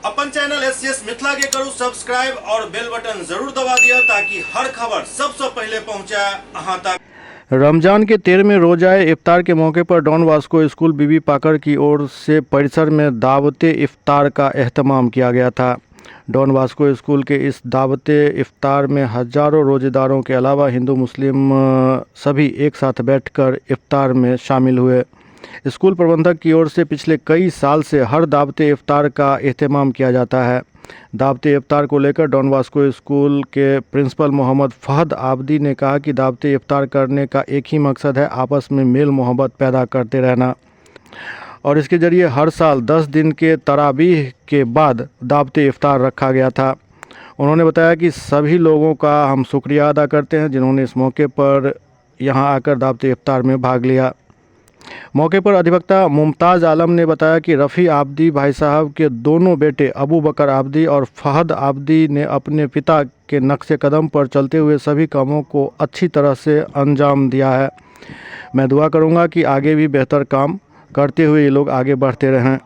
अपन channel SCS Mithila के करू subscribe और बेल बटन जरूर दबा दिया ताकि हर खबर सबसे पहले पहुंचा अहां तक। रमजान के 13वें रोज़ाए इफ्तार के मौके पर डॉन वास्को स्कूल बीबी पाकर की ओर से परिसर में दावते इफ्तार का एहतमाम किया गया था। डॉन वास्को स्कूल के इस दावते इफ्तार में हज़ारों रोज़ेदारों के अलावा हिंदू मुस्लिम सभी एक साथ बैठकर इफ्तार में शामिल हुए। स्कूल प्रबंधक की ओर से पिछले कई साल से हर दावते इफ्तार का एहतमाम किया जाता है। दावते इफ्तार को लेकर डॉन वास्को स्कूल के प्रिंसिपल मोहम्मद फहद आबदी ने कहा कि दावते इफ्तार करने का एक ही मकसद है, आपस में मेल मोहब्बत पैदा करते रहना, और इसके ज़रिए हर साल 10 दिन के तरावीह के बाद दावते इफ्तार रखा गया था। उन्होंने बताया कि सभी लोगों का हम शुक्रिया अदा करते हैं जिन्होंने इस मौके पर यहां आकर दावते इफ्तार में भाग लिया। मौके पर अधिवक्ता मुमताज़ आलम ने बताया कि रफ़ी आबदी भाई साहब के दोनों बेटे अबू बकर आबदी और फहद आबदी ने अपने पिता के नक्शे कदम पर चलते हुए सभी कामों को अच्छी तरह से अंजाम दिया है। मैं दुआ करूंगा कि आगे भी बेहतर काम करते हुए ये लोग आगे बढ़ते रहें।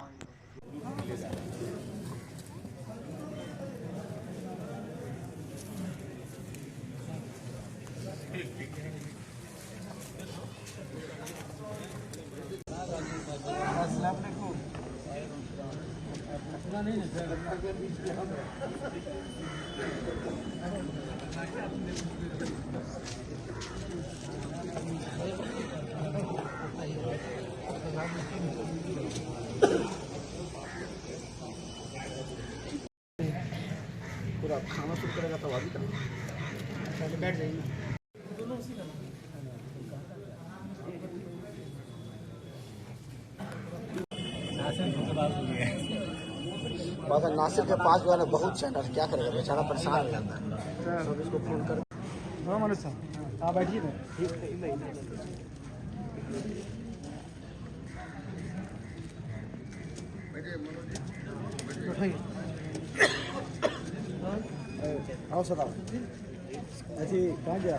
पूरा खाना शुरू करेगा तब अभी तक पहले बैठ जाइए ना दोनों उसी का मगर नासिर के पास जो है ना बहुत चैनल क्या करेगा बेचारा परेशान हो जाता है। सब इसको फोन कर मनोज साहब आप बैठिए ना आओ सर आओ ऐसे कहाँ गया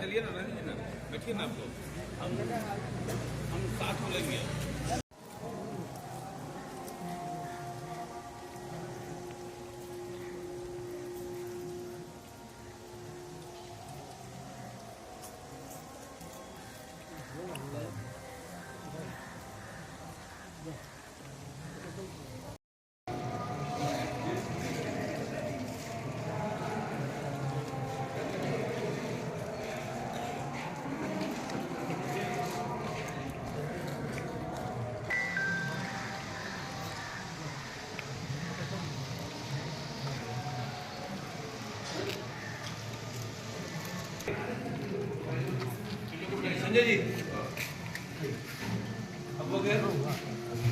चलिए ना बैठिए ना आप लोग हम साथ बोलेंगे। संजय जी अब हो गया।